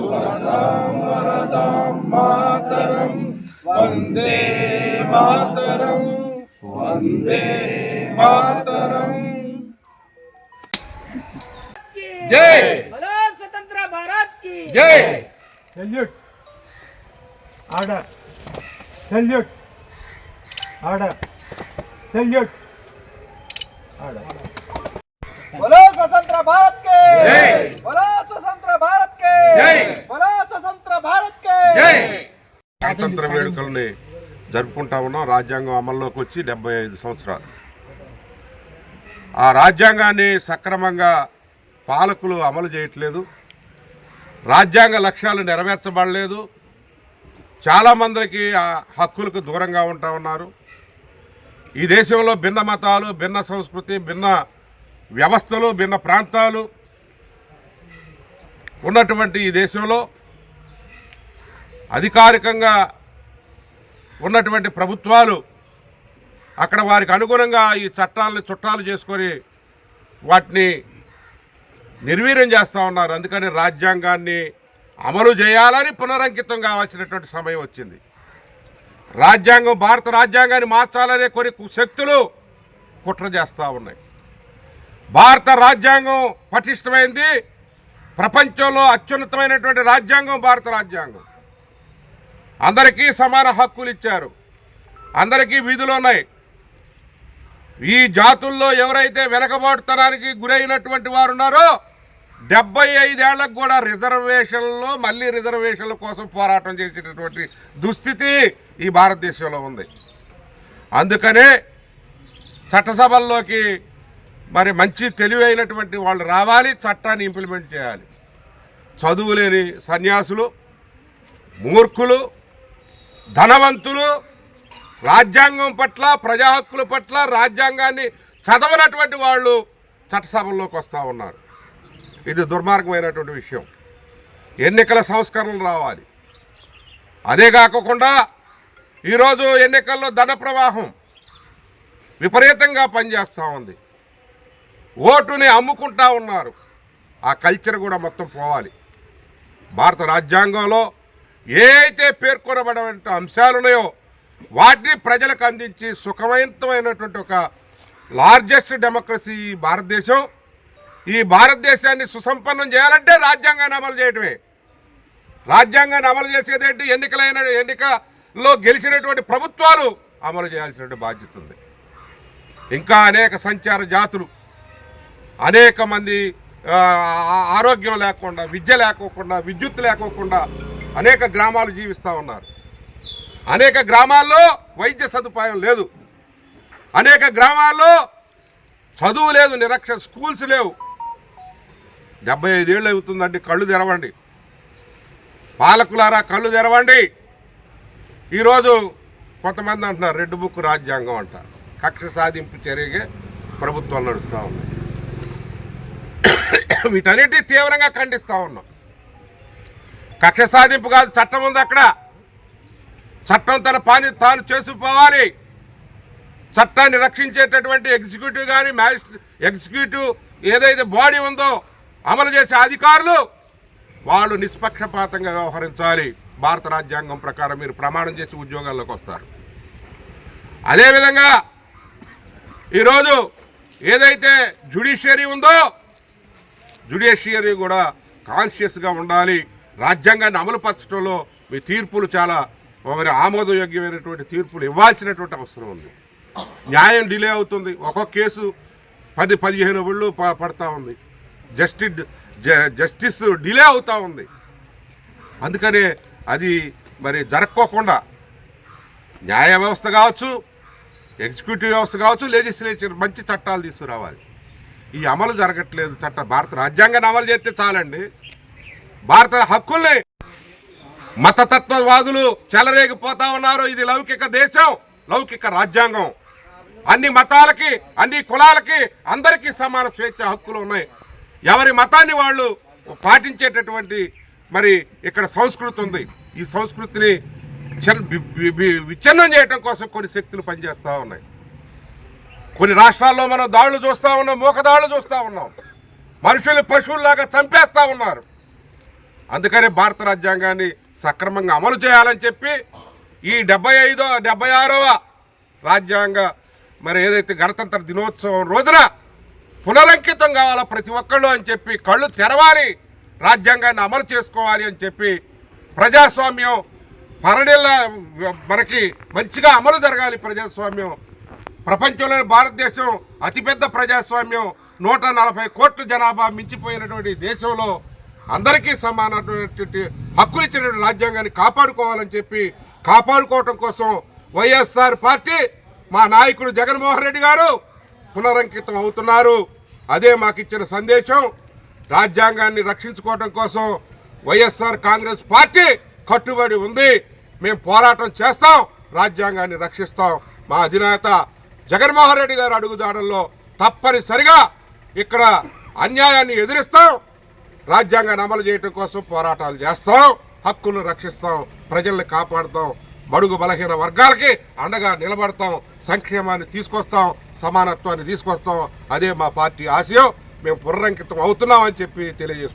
సుఖదాం వరదాం మాతరం వందే మాతరం వందే మాతరం जय बोलो स्वतंत्र भारत की जय salute order salute order salute order बोलो स्वतंत्र भारत के जय बोलो स्वतंत्र भारत के जय बोलो स्वतंत्र भारत के जय స్వాతంత్ర వేడుకల్ని జరుపుకుంటా ఉన్నాం. రాజ్యాంగం అమల్లోకి వచ్చి 75 సంవత్సరాలు. ఆ రాజ్యాంగాన్ని సక్రమంగా పాలకులు అమలు చేయట్లేదు. రాజ్యాంగ లక్ష్యాలు నెరవేర్చబడలేదు. చాలామందికి ఆ హక్కులకు దూరంగా ఉంటా ఉన్నారు. ఈ దేశంలో భిన్న మతాలు, భిన్న సంస్కృతి, భిన్న వ్యవస్థలు, భిన్న ప్రాంతాలు ఉన్నటువంటి ఈ దేశంలో అధికారికంగా ఉన్నటువంటి ప్రభుత్వాలు అక్కడ వారికి అనుగుణంగా ఈ చట్టాలని చుట్టాలు చేసుకొని వాటిని నిర్వీర్యం చేస్తూ ఉన్నారు. అందుకని రాజ్యాంగాన్ని అమలు చేయాలని పునరంకితం కావాల్సినటువంటి సమయం వచ్చింది. భారత రాజ్యాంగాన్ని మార్చాలనే కొన్ని శక్తులు కుట్ర చేస్తూ ఉన్నాయి. భారత రాజ్యాంగం పటిష్టమైంది. ప్రపంచంలో అత్యున్నతమైనటువంటి రాజ్యాంగం భారత రాజ్యాంగం. అందరికీ సమాన హక్కులు ఇచ్చారు. అందరికీ విధులు ఉన్నాయి. ఈ జాతుల్లో ఎవరైతే వెనకబాటుతనానికి గురైనటువంటి వారు ఉన్నారో 75 ఏళ్లకు కూడా రిజర్వేషన్లో మళ్ళీ రిజర్వేషన్ల కోసం పోరాటం చేసేటటువంటి దుస్థితి ఈ భారతదేశంలో ఉంది. అందుకనే చట్టసభల్లోకి మరి మంచి తెలివైనటువంటి వాళ్ళు రావాలి, చట్టాన్ని ఇంప్లిమెంట్ చేయాలి. చదువులేని సన్యాసులు, మూర్ఖులు, ధనవంతులు రాజ్యాంగం పట్ల, ప్రజా హక్కుల పట్ల, రాజ్యాంగాన్ని చదవనటువంటి వాళ్ళు చట్టసభల్లోకి వస్తూ ఉన్నారు. ఇది దుర్మార్గమైనటువంటి విషయం. ఎన్నికల సంస్కరణలు రావాలి. అదే కాకుండా ఈరోజు ఎన్నికల్లో ధన ప్రవాహం విపరీతంగా పనిచేస్తూ ఉంది. ఓటుని అమ్ముకుంటా ఉన్నారు. ఆ కల్చర్ కూడా మొత్తం పోవాలి. భారత రాజ్యాంగంలో ఏ అయితే పేర్కొనబడిన అంశాలు ఉన్నాయో వాటిని ప్రజలకు అందించి సుఖవంతమైనటువంటి ఒక లార్జెస్ట్ డెమోక్రసీ ఈ భారతదేశం. ఈ భారతదేశాన్ని సుసంపన్నం చేయాలంటే రాజ్యాంగాన్ని అమలు చేయటమే. రాజ్యాంగాన్ని అమలు చేసేదేంటి? ఎన్నికల్లో గెలిచినటువంటి ప్రభుత్వాలు అమలు చేయాల్సినటువంటి బాధ్యత ఉంది. ఇంకా అనేక సంచార జాతులు, అనేక మంది ఆరోగ్యం లేకుండా, విద్య లేకోకుండా, విద్యుత్ లేకోకుండా అనేక గ్రామాలు జీవిస్తూ ఉన్నారు. అనేక గ్రామాల్లో వైద్య సదుపాయం లేదు. అనేక గ్రామాల్లో చదువు లేదు, స్కూల్స్ లేవు. 75 ఏళ్ళు అవుతుందండి. కళ్ళు తెరవండి పాలకులారా, కళ్ళు తెరవండి. ఈరోజు కొంతమంది అంటున్నారు రెడ్ బుక్ రాజ్యాంగం అంట. కక్ష సాధింపు చర్యగా ప్రభుత్వాలు నడుస్తూ ఉన్నాయి. వీటన్నిటి తీవ్రంగా ఖండిస్తూ ఉన్నాం. కక్ష సాధింపు కాదు, చట్టం ఉంది అక్కడ. చట్టం తన పని తాను చేసుకుపోవాలి. చట్టాన్ని రక్షించేటటువంటి ఎగ్జిక్యూటివ్ కానీ ఎగ్జిక్యూటివ్ ఏదైతే బాడీ ఉందో అమలు చేసే అధికారులు వాళ్ళు నిష్పక్షపాతంగా వ్యవహరించాలి. భారత రాజ్యాంగం ప్రకారం మీరు ప్రమాణం చేసి ఉద్యోగాల్లోకి వస్తారు. అదేవిధంగా ఈరోజు ఏదైతే జ్యుడిషియరీ ఉందో జ్యుడిషియరీ కూడా కాన్షియస్గా ఉండాలి. రాజ్యాంగాన్ని అమలుపరచడంలో మీ తీర్పులు చాలా మరి ఆమోదయోగ్యమైనటువంటి తీర్పులు ఇవ్వాల్సినటువంటి అవసరం ఉంది. న్యాయం డిలే అవుతుంది. ఒక్కొక్క కేసు 10-15 ఏళ్ళు పడతా ఉంది. జస్టిస్ డిలే అవుతూ ఉంది. అందుకనే అది మరి జరక్కోకుండా న్యాయ వ్యవస్థ కావచ్చు, ఎగ్జిక్యూటివ్ వ్యవస్థ కావచ్చు, లెజిస్లేచర్ మంచి చట్టాలు తీసుకురావాలి. ఈ అమలు జరగట్లేదు. భారత రాజ్యాంగాన్ని అమలు చేస్తే చాలండి. భారత హక్కుల్ని మతతత్వవాదులు చెలరేగిపోతా ఉన్నారు. ఇది లౌకిక దేశం, లౌకిక రాజ్యాంగం. అన్ని మతాలకి, అన్ని కులాలకి, అందరికీ సమాన స్వేచ్ఛ హక్కులు ఉన్నాయి. ఎవరి మతాన్ని వాళ్ళు పాటించేటటువంటి మరి ఇక్కడ సంస్కృతి ఉంది. ఈ సంస్కృతిని విచ్ఛిన్నం చేయడం కోసం కొన్ని శక్తులు పనిచేస్తూ ఉన్నాయి. కొన్ని రాష్ట్రాల్లో మనం దాడులు చూస్తూ ఉన్నాం, మూక దాడులు చూస్తూ ఉన్నాం. మనుషులు పశువుల్లాగా చంపేస్తూ ఉన్నారు. అందుకని భారత రాజ్యాంగాన్ని సక్రమంగా అమలు చేయాలని చెప్పి ఈ 76వ రాజ్యాంగ మరి ఏదైతే గణతంత్ర దినోత్సవం రోజున పునరంకితం కావాలా ప్రతి ఒక్కళ్ళు అని చెప్పి, కళ్ళు తెరవాలి, రాజ్యాంగాన్ని అమలు చేసుకోవాలి అని చెప్పి, ప్రజాస్వామ్యం పరడేళ్ళ మనకి మంచిగా అమలు జరగాలి. ప్రజాస్వామ్యం ప్రపంచంలోని భారతదేశం అతిపెద్ద ప్రజాస్వామ్యం, 140 కోట్ల జనాభా మించిపోయినటువంటి దేశంలో అందరికీ సమానమైనటువంటి హక్కులు ఇచ్చినటువంటి రాజ్యాంగాన్ని కాపాడుకోవాలని చెప్పి, కాపాడుకోవటం కోసం వైఎస్ఆర్ పార్టీ మా నాయకుడు జగన్మోహన్ రెడ్డి గారు పునరంకితం అవుతున్నారు. అదే మాకు ఇచ్చిన సందేశం. రాజ్యాంగాన్ని రక్షించుకోవటం కోసం వైఎస్ఆర్ కాంగ్రెస్ పార్టీ కట్టుబడి ఉంది. మేము పోరాటం చేస్తాం, రాజ్యాంగాన్ని రక్షిస్తాం. మా అధినేత జగన్మోహన్ రెడ్డి గారు అడుగుదాడల్లో తప్పనిసరిగా ఇక్కడ అన్యాయాన్ని ఎదిరిస్తాం, రాజ్యాంగాన్ని అమలు చేయడం కోసం పోరాటాలు చేస్తాం, హక్కులను రక్షిస్తాం, ప్రజల్ని కాపాడుతాం, బడుగు బలహీన వర్గాలకి అండగా నిలబడతాం, సంక్షేమాన్ని తీసుకొస్తాం, సమానత్వాన్ని తీసుకొస్తాం. అదే మా పార్టీ ఆశయం. మేము పునరంకితం అవుతున్నామని చెప్పి తెలియజేసుకుంటాం.